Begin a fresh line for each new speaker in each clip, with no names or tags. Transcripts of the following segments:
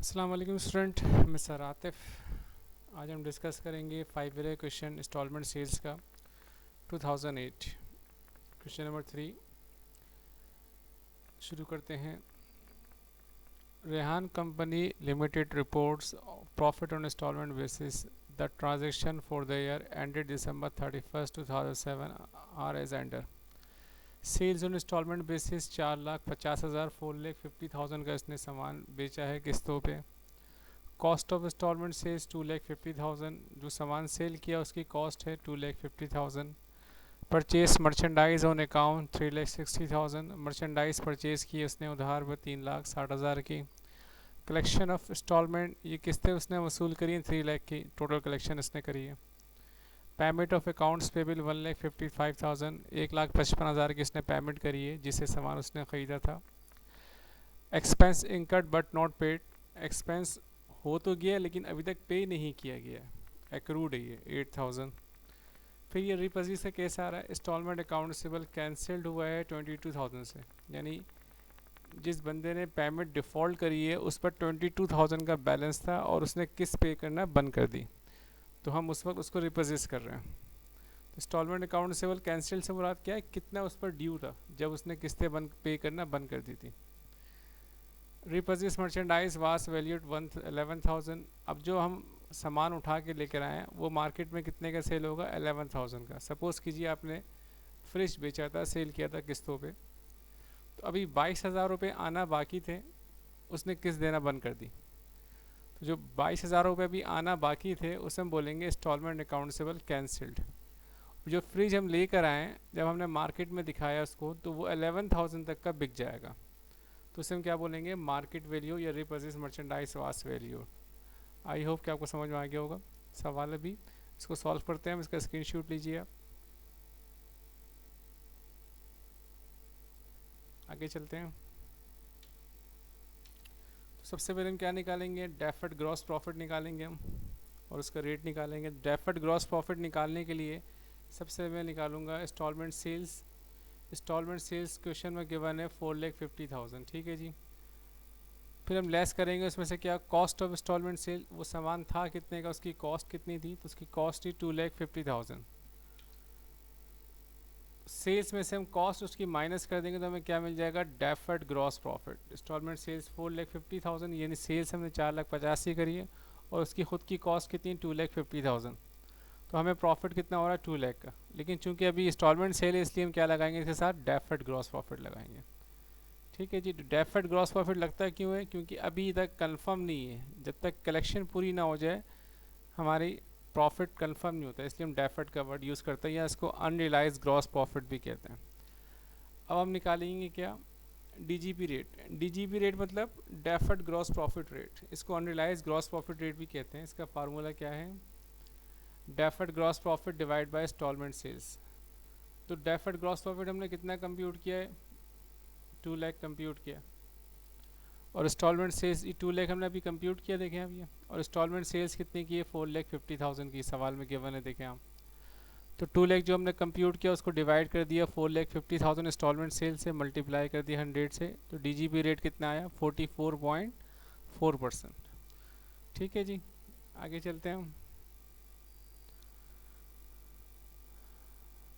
अस्सलाम वालेकुम स्टूडेंट, मैं सर आतिफ। आज हम डिस्कस करेंगे 5 ईयर क्वेश्चन इंस्टॉलमेंट सेल्स का 2008। क्वेश्चन नंबर 3 शुरू करते हैं। Rehan company limited reports profit on instalment basis. The transaction for the year ended December 31st 2007 are as under. Sales on instalment basis 4,50,000 4,50,000 का इसने सामान बेचा है किस्तों पे। कॉस्ट ऑफ इंस्टॉलमेंट सेल्स 2,50,000, जो सामान सेल किया उसकी कॉस्ट है 2,50,000। Purchase merchandise on account 3,60,000, merchandise purchase की उसने उधार पर 3,60,000 की। कलेक्शन ऑफ इंस्टॉलमेंट, ये किस्तें उसने वसूल करी हैं 3 लाख की, टोटल कलेक्शन इसने करी है। पेमेंट ऑफ अकाउंट्स पेबल 1,55,000, 1,55,000 की इसने पेमेंट करी है जिससे सामान उसने ख़रीदा था। Expense incurred but not paid, expense हो तो गया लेकिन अभी तक पे नहीं किया गया, एक्रूड है ये 8,000। फिर ये रिपोजिस का केस आ रहा है। इंस्टॉलमेंट अकाउंट रिसीवेबल कैंसिल्ड हुआ है 22,000 से, यानी जिस बंदे ने पेमेंट डिफ़ॉल्ट करी है उस पर 22,000 का बैलेंस था और उसने किस्त पे करना बंद कर दी, तो हम उस वक्त उसको रिपोजिस कर रहे हैं। इंस्टॉलमेंट अकाउंट रिसीवेबल कैंसिल से मुराद क्या है, कितना उस पर ड्यू था जब उसने किस्तें बंद पे करना बंद कर दी थी। रिपोजिस मर्चेंडाइज वास वैल्यूड 11,000। अब जो हम सामान उठा के लेकर आए हैं वो मार्केट में कितने का सेल होगा, 11,000 का। सपोज़ कीजिए आपने फ्रिज बेचा था, सेल किया था किस्तों पे, तो अभी 22,000 रुपये आना बाकी थे, उसने किस्त देना बंद कर दी। तो जो 22,000 रुपये भी आना बाकी थे उसे हम बोलेंगे इंस्टॉलमेंट अकाउंटेबल कैंसिल्ड। जो फ्रिज हम लेकर आए, जब हमने मार्केट में दिखाया उसको, तो वो 11,000 तक का बिक जाएगा, तो उसे हम क्या बोलेंगे, मार्केट वैल्यू या रिपर्चेज मर्चेंडाइज वास वैल्यू। आई होप कि आपको समझ में आ गया होगा। सवाल अभी इसको सॉल्व करते हैं, हम इसका स्क्रीनशॉट लीजिए आप। आगे चलते हैं। तो सबसे पहले हम क्या निकालेंगे, डेफर्ड ग्रॉस प्रॉफिट निकालेंगे हम, और उसका रेट निकालेंगे। डेफर्ड ग्रॉस प्रॉफिट निकालने के लिए सबसे मैं निकालूंगा instalment sales. Instalment sales question में गिवन है 4,50,000, ठीक है जी। फिर हम लेस करेंगे उसमें से क्या, कॉस्ट ऑफ इंस्टॉलमेंट सेल, वो सामान था कितने का, उसकी कॉस्ट कितनी थी, तो उसकी कॉस्ट थी 2,50,000। सेल्स में से हम कॉस्ट उसकी माइनस कर देंगे तो हमें क्या मिल जाएगा, deferred gross profit. Instalment sales 4,50,000, यानी सेल्स हमने 4,85,000 करी है और उसकी खुद की कॉस्ट कितनी, 2,50,000। तो हमें प्रॉफिट कितना हो रहा है, 2 लाख का। लेकिन चूंकि अभी इंस्टॉलमेंट सेल है इसलिए हम क्या लगाएंगे, इसके साथ डेफर्ड ग्रॉस प्रॉफिट लगाएंगे। ठीक है जी। डेफर्ड ग्रॉस प्रॉफिट लगता है क्यों है, क्योंकि अभी तक कंफर्म नहीं है, जब तक कलेक्शन पूरी ना हो जाए हमारी प्रॉफिट कंफर्म नहीं होता, इसलिए हम डेफर्ड का वर्ड यूज़ करते हैं, या इसको अनरियलाइज ग्रॉस प्रॉफिट भी कहते हैं। अब हम निकालेंगे क्या, डीजीपी रेट। डीजीपी रेट मतलब डेफर्ड ग्रॉस प्रॉफिट रेट, इसको अनरियलाइज ग्रॉस प्रॉफिट रेट भी कहते हैं। इसका फार्मूला क्या है, deferred gross profit divide by instalment sales. तो डेफर्ड ग्रॉस प्रॉफिट हमने कितना कंप्यूट किया है, 2 लाख कंप्यूट किया, और इंस्टॉलमेंट सेल्स 2 लाख हमने अभी कंप्यूट किया, देखें आप ये। और इंस्टॉलमेंट सेल्स कितने की है, 4,50,000 की, सवाल में गिवन है, देखें आप। तो 2 लाख जो हमने कंप्यूट किया उसको डिवाइड कर दिया 4,50,000 इंस्टॉलमेंट सेल से, मल्टीप्लाई कर दिया 100 से, तो डीजीपी रेट कितना आया, 44.4%। ठीक है जी। आगे चलते हैं हम।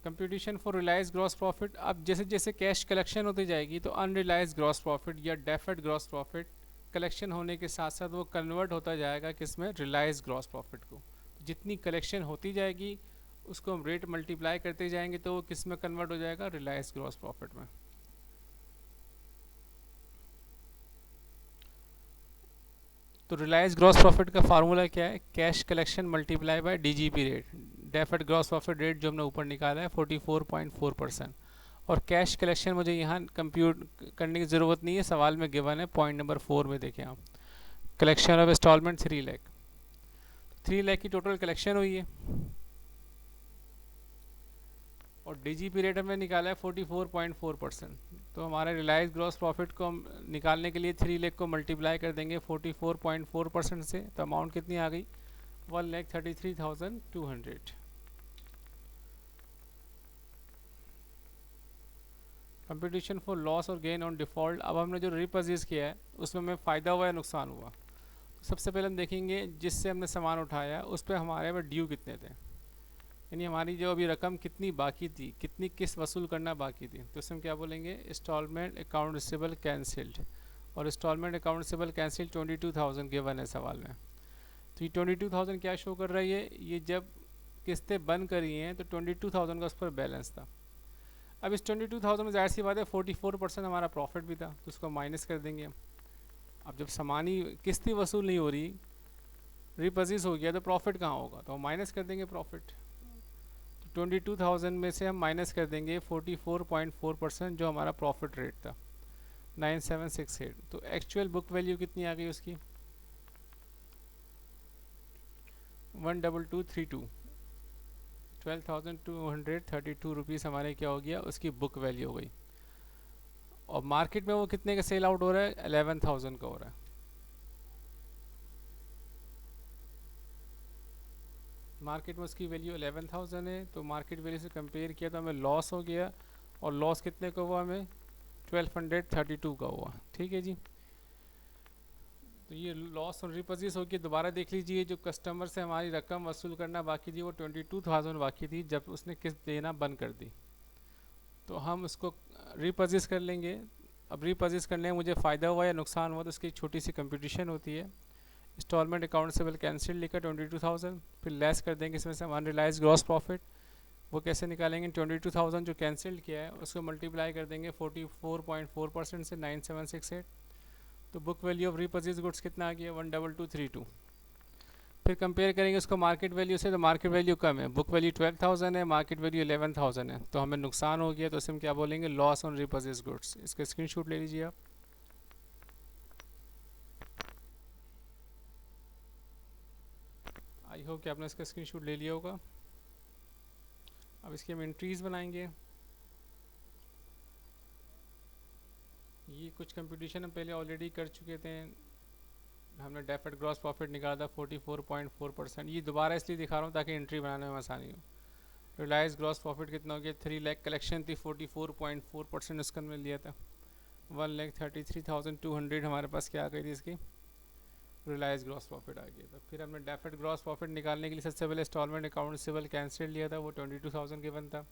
Computation for realise gross profit. अब जैसे जैसे कैश कलेक्शन होती जाएगी तो अनरिलाइज ग्रॉस प्रॉफिट या डेफर्ड ग्रॉस प्रॉफिट कलेक्शन होने के साथ साथ वो कन्वर्ट होता जाएगा किसमें, रिलाइज ग्रॉस प्रॉफिट को। जितनी कलेक्शन होती जाएगी उसको हम रेट मल्टीप्लाई करते जाएंगे तो वो किस में कन्वर्ट हो जाएगा, रिलाइज ग्रॉस प्रॉफिट में। तो रिलाइज ग्रॉस प्रॉफिट का फार्मूला क्या है, cash collection multiply by DGP rate. Deferred gross profit rate जो हमने ऊपर निकाला है 44.4%। और कैश कलेक्शन मुझे यहाँ कंप्यूट करने की ज़रूरत नहीं है, सवाल में गिवन है पॉइंट नंबर 4 में, देखें आप। Collection of instalment 3 lakh, 3 lakh की टोटल कलेक्शन हुई है, और डीजीपी रेट हमने निकाला है 44.4%। तो हमारे रिलायंस ग्रॉस प्रॉफिट को हम निकालने के लिए 3 लाख को मल्टीप्लाई कर देंगे 44.4% से, तो अमाउंट कितनी आ गई, 1,33,200। कंपटीशन फॉर लॉस और गेन ऑन डिफ़ॉल्ट। अब हमने जो रिपर्चेज किया है उसमें हमें फ़ायदा हुआ या नुकसान हुआ, सबसे पहले हम देखेंगे जिससे हमने सामान उठाया उस पर हमारे पास ड्यू कितने थे, यानी हमारी जो अभी रकम कितनी बाकी थी, कितनी किस्त वसूल करना बाकी थी। तो इसमें क्या बोलेंगे, इंस्टॉलमेंट अकाउंट रिसीवेबल कैंसिल्ड, और instalment account receivable cancel 22,000 given है सवाल में। तो ये 22,000 क्या शो कर रही है, ये जब किस्तें बंद करी हैं तो 22,000 का उस पर बैलेंस था। अब इस 22,000 में जाहिर सी बात है 44% हमारा प्रॉफिट भी था, तो उसको माइनस कर देंगे। अब जब सामान ही किस्ती वसूल नहीं हो रही, रिपजेस हो गया, तो प्रॉफिट कहाँ होगा, तो हम माइनस कर देंगे प्रॉफिट। तो 22,000 में से हम माइनस कर देंगे 44.4% जो हमारा प्रॉफिट रेट था 9768। तो एक्चुअल बुक वैल्यू कितनी आ गई उसकी, 12232, 12,232 रुपीज़ हमारे क्या हो गया, उसकी बुक वैल्यू हो गई। और मार्केट में वो कितने का सेल आउट हो रहा है, 11,000 का हो रहा है। मार्केट में उसकी वैल्यू 11,000 है, तो मार्केट वैल्यू से कंपेयर किया तो हमें लॉस हो गया, और लॉस कितने का हुआ, हमें 1232 का हुआ। ठीक है जी, तो ये लॉस और रिपोजिस हो गया। दोबारा देख लीजिए, जो कस्टमर से हमारी रकम वसूल करना बाकी थी वो 22,000 बाकी थी जब उसने किस्त देना बंद कर दी, तो हम उसको रिपोजिस कर लेंगे। अब रिपोजिस करने में मुझे फ़ायदा हुआ या नुकसान हुआ, तो उसकी एक छोटी सी कंपटीशन होती है। इंस्टॉलमेंट अकाउंट से बिल कैंसिल लिखा 22,000, फिर लेस कर देंगे इसमें से हम अनरिलाइज ग्रॉस प्रॉफिट। वो कैसे निकालेंगे, 22,000 जो कैंसिल किया है उसको मल्टीप्लाई कर देंगे 44.4% से 9768, तो book value of repurchase goods कितना आ गया, 12232। फिर कंपेयर करेंगे उसको मार्केट वैल्यू से, तो मार्केट वैल्यू कम है, बुक वैल्यू 12,000 है, मार्केट वैल्यू 11,000 है, तो हमें नुकसान हो गया। तो इसमें क्या बोलेंगे, लॉस ऑन रीपर्चेज गुड्स। इसका स्क्रीनशॉट ले लीजिए आप। आई होप कि आपने इसका स्क्रीनशॉट ले लिया होगा। अब इसकी हम एंट्रीज बनाएंगे। ये कुछ कंप्यूटेशन हम पहले ऑलरेडी कर चुके थे, हमने डेफर्ड ग्रॉस प्रॉफिट निकाला था 44.4%। ये दोबारा इसलिए दिखा रहा हूँ ताकि एंट्री बनाने में आसानी हो। रिलाइज ग्रॉस प्रॉफिट कितना हो गया, 3 लाख कलेक्शन थी, 44.4% उसका हमने लिया था, 1,33,200 हमारे पास क्या आ गई थी इसकी रिलाइज ग्रॉस प्रॉफिट आ गया था। फिर हमने डेफर्ड ग्रॉस प्रॉफिट निकालने के लिए सबसे पहले इंस्टॉलमेंट अकाउंट रिसीवेबल कैंसिल लिया था, वो 22,000 गिवन था।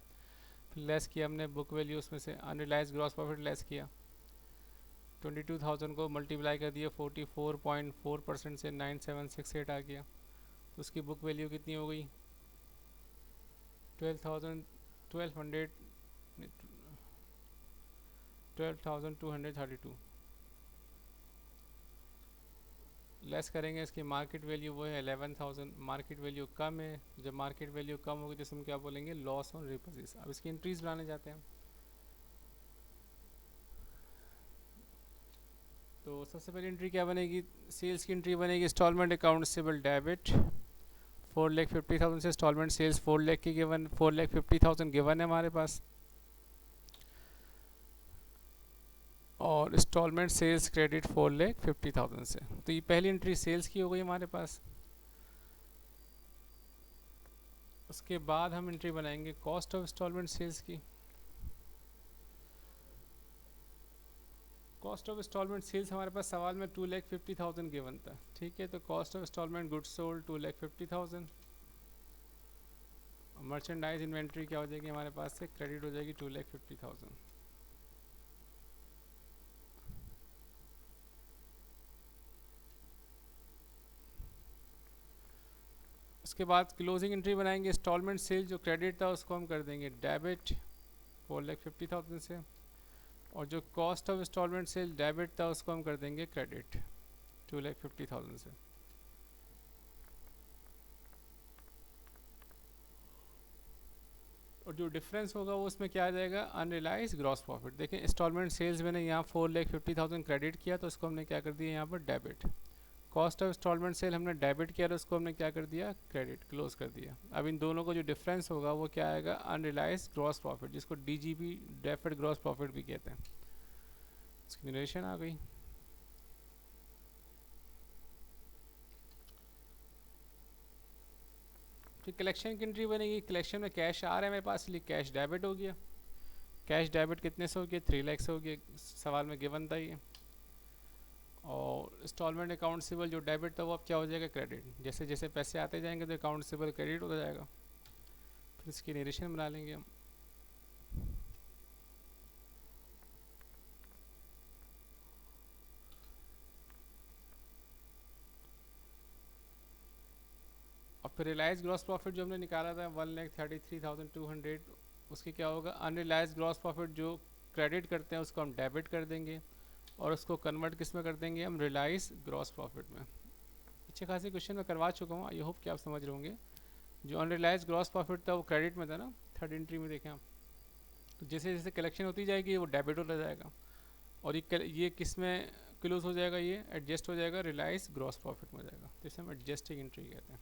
फिर लेस किया हमने बुक वैल्यू, उसमें से अनरिलाइज ग्रॉस प्रॉफिट लेस किया, 22,000 को मल्टीप्लाई कर दिया 44.4% से 9768 आ गया, तो उसकी बुक वैल्यू कितनी हो गई, 12,232। लेस करेंगे इसकी मार्केट वैल्यू, वो है 11,000, मार्केट वैल्यू कम है। जब मार्केट वैल्यू कम होगी तो इसमें क्या बोलेंगे, लॉस ऑन रिपर्चेज। अब इसकी एंट्रीज बनाने जाते हैं। तो सबसे पहले एंट्री क्या बनेगी, सेल्स की एंट्री बनेगी, इंस्टॉलमेंट अकाउंट रिसीवेबल डेबिट 4,50,000 से इंस्टॉलमेंट सेल्स 4 लाख की गिवन, 4,50,000 गिवन है हमारे पास, और इंस्टॉलमेंट सेल्स क्रेडिट 4,50,000 से। तो ये पहली एंट्री सेल्स की हो गई हमारे पास। उसके बाद हम एंट्री बनाएंगे कॉस्ट ऑफ इंस्टॉलमेंट सेल्स की। कॉस्ट ऑफ इंस्टॉलमेंट सेल्स हमारे पास सवाल में 2,50,000 गिवन था। ठीक है, तो cost of instalment goods sold 2,50,000, merchandise inventory क्या हो जाएगी हमारे पास से, क्रेडिट हो जाएगी 2,50,000। उसके बाद क्लोजिंग एंट्री बनाएंगे, इंस्टॉलमेंट सेल जो क्रेडिट था उसको हम कर देंगे डेबिट 4,50,000 से, और जो cost of instalment sale debit था उसको हम कर देंगे क्रेडिट 2,50,000 से। और जो डिफरेंस होगा वो उसमें क्या आ जाएगा, अनरिलाइज ग्रॉस प्रॉफिट। देखें इंस्टॉलमेंट सेल्स मैंने यहाँ 4,50,000 क्रेडिट किया तो उसको हमने क्या कर दिया यहाँ पर debit, cost of instalment sale हमने डेबिट किया तो उसको हमने क्या कर दिया, क्रेडिट, क्लोज कर दिया। अब इन दोनों का जो डिफरेंस होगा वो क्या आएगा, अनरिलाइज ग्रॉस प्रॉफिट, जिसको डीजीपी डेफर्ड ग्रॉस प्रॉफिट भी कहते हैं। इसकी नरेशन आ गई। फिर कलेक्शन की एंट्री बनेगी, कलेक्शन में कैश आ रहा है मेरे पास इसलिए कैश डेबिट हो गया। कैश डेबिट कितने से हो गया, 3 लाख से हो गया, सवाल में गिवन था ये। और इंस्टॉलमेंट अकाउंट सिबल जो डेबिट था वो अब क्या हो जाएगा, क्रेडिट। जैसे जैसे पैसे आते जाएंगे तो अकाउंट सिबल क्रेडिट होता जाएगा। फिर इसकी नरेशन बना लेंगे हम। और फिर रिलायंस ग्रॉस प्रॉफिट जो हमने निकाला था 1,33,200, उसकी क्या होगा, अनरिलाइज ग्रॉस प्रॉफिट जो क्रेडिट करते हैं उसको हम डेबिट कर देंगे और उसको कन्वर्ट किस में कर देंगे हम, रिलायंस ग्रॉस प्रॉफिट में। अच्छे खासे क्वेश्चन मैं करवा चुका हूँ, आई होप कि आप समझ रहे होंगे। जो अनरिलाइज ग्रॉस प्रॉफिट था वो क्रेडिट में था ना, थर्ड एंट्री में देखें आप। तो जैसे जैसे कलेक्शन होती जाएगी वो डेबिट होता जाएगा। और ये किस में क्लोज हो जाएगा, ये एडजस्ट हो जाएगा रिलायंस ग्रॉस प्रॉफिट में हो जाएगा। तो इसे हम एडजस्टिंग एंट्री कहते हैं।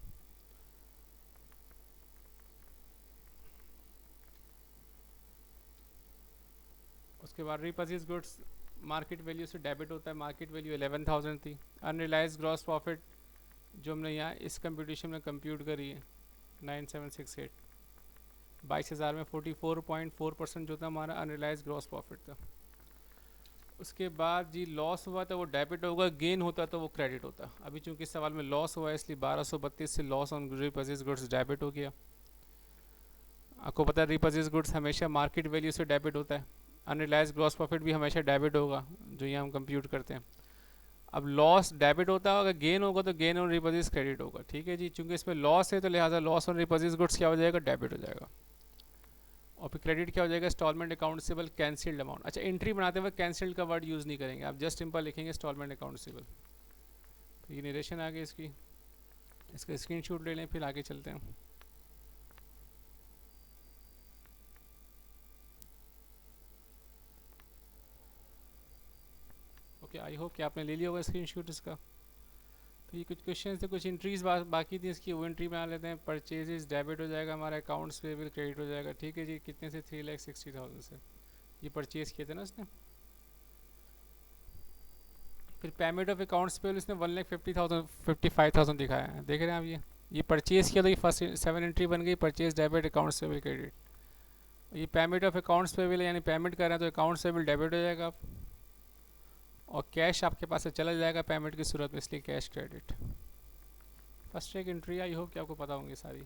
उसके बाद रिपर्चेज गुड्स मार्केट वैल्यू से डेबिट होता है, मार्केट वैल्यू 11,000 थी। अनरिलाइज ग्रॉस प्रॉफिट जो हमने यहाँ इस कंप्यूटेशन में कंप्यूट करी है 9768, 22,000 में 44.4% जो था हमारा अनरिलाइज ग्रॉस प्रॉफिट था। उसके बाद जी लॉस हुआ था वो डेबिट होगा, गेन होता तो वो क्रेडिट होता। अभी चूंकि इस सवाल में लॉस हुआ है इसलिए 1232 से loss on repurchase goods debit हो गया। आपको पता है रिपर्चेज गुड्स हमेशा मार्केट वैल्यू से डेबिट होता है। अनरिलाइज ग्रॉस प्रॉफिट भी हमेशा डेबिट होगा जो यहाँ हम कंप्यूट करते हैं। अब लॉस डेबिट होता है, अगर गेन होगा तो गेन ऑन रिपर्चेज क्रेडिट होगा। ठीक है जी, चूंकि इसमें लॉस है तो लिहाजा लॉस ऑन रिपर्चेज गुड्स क्या हो जाएगा, डेबिट हो जाएगा। और फिर क्रेडिट क्या हो जाएगा, इंस्टॉलमेंट अकाउंटेबल कैंसिल्ड अमाउंट। अच्छा, एंट्री बनाते हुए कैंसिल्ड का वर्ड यूज़ नहीं करेंगे, आप जस्ट सिंपल लिखेंगे इंस्टॉलमेंट अकाउंटेबल। तो ये नरेशन आ गई इसकी, इसका स्क्रीनशॉट ले लें फिर आगे चलते हैं। ओके, आई होप कि आपने ले लिया होगा स्क्रीनशॉट इसका। तो ये कुछ क्वेश्चन थे, कुछ एंट्रीज बाकी थी इसकी, वो एंट्री बना लेते हैं। परचेजेस डेबिट हो जाएगा हमारा, अकाउंट्स पेबल क्रेडिट हो जाएगा। ठीक है जी, कितने से, 3,60,000 से ये परचेज किए थे ना इसने। फिर पेमेंट ऑफ अकाउंट्स पेबल इसने 1,50,000 55,000 दिखाया है, देख रहे हैं आप। ये परचेज किया तो ये फर्स्ट 7 एंट्री बन गई, purchase debit accounts payable credit. ये पेमेंट ऑफ अकाउंट्स पेबल यानी पेमेंट कर रहे हैं तो अकाउंट्स पेबल डेबिट हो जाएगा। और कैश आपके पास से चला जाएगा पेमेंट की सूरत में, इसलिए कैश क्रेडिट। फर्स्ट एक एंट्री, आई होप कि आपको पता होंगी सारी।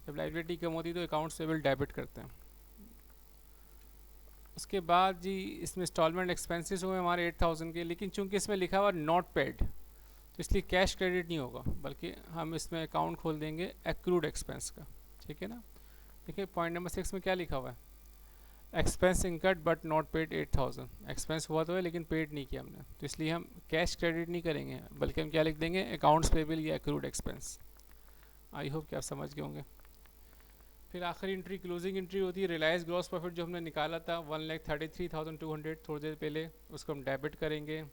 जब लाइबिलिटी कम होती है तो अकाउंट्स पेबल डेबिट करते हैं। उसके बाद जी इसमें इंस्टॉलमेंट एक्सपेंसेस हुए हमारे 8,000 के, लेकिन चूंकि इसमें लिखा हुआ नॉट पेड तो इसलिए कैश क्रेडिट नहीं होगा, बल्कि हम इसमें अकाउंट खोल देंगे एक्रूड एक्सपेंस का। ठीक है ना। देखिए पॉइंट नंबर 6 में क्या लिखा हुआ है, expense incurred but not paid 8,000। Expense हुआ तो है लेकिन पेड नहीं किया हमने, तो इसलिए हम कैश क्रेडिट नहीं करेंगे, बल्कि हम क्या लिख देंगे, अकाउंट्स पेबल या एक्रूड एक्सपेंस। आई होप कि आप समझ गए होंगे। फिर आखिरी एंट्री क्लोजिंग एंट्री होती है, रिलायंस ग्रॉस प्रॉफिट जो हमने निकाला था 1,33,200 थोड़ी देर पहले, उसको हम डेबिट करेंगे।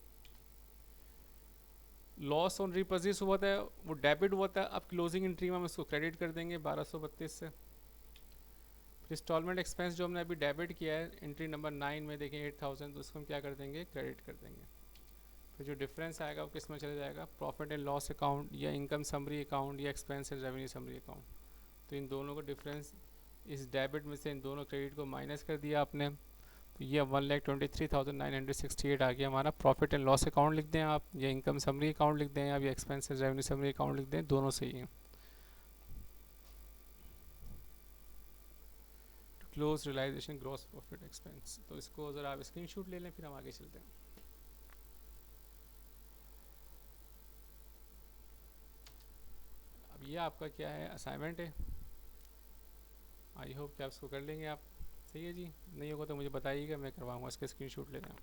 लॉस ऑन रिपर्चेज हुआ था वो डेबिट हुआ था, अब क्लोजिंग एंट्री में हम इसको क्रेडिट कर देंगे 1232 से। फिर इंस्टॉलमेंट एक्सपेंस जो हमने अभी डेबिट किया है एंट्री नंबर 9 में देखें 8,000, तो उसको हम क्या कर देंगे, क्रेडिट कर देंगे। फिर जो डिफरेंस आएगा वो किस में चला जाएगा, प्रॉफिट एंड लॉस अकाउंट या इनकम समरी अकाउंट या expense and revenue summary account. तो इन दोनों का डिफरेंस, इस डेबिट में से इन दोनों क्रेडिट को माइनस कर दिया आपने, तो ये 1,23,968 आ गया हमारा। प्रॉफिट एंड लॉस अकाउंट लिख दें आप, या इनकम समरी अकाउंट लिख दें आप, या expense and revenue summary account लिख दें, दोनों सही हैं। Close realisation gross profit expense, तो इसको ज़रा आप स्क्रीनशॉट ले लें फिर हम आगे चलते हैं। अब ये आपका क्या है, असाइनमेंट है। आई होप कि आप इसको कर लेंगे आप। सही है जी, नहीं होगा तो मुझे बताइएगा, मैं करवाऊँगा, इसका स्क्रीनशॉट ले लें आप।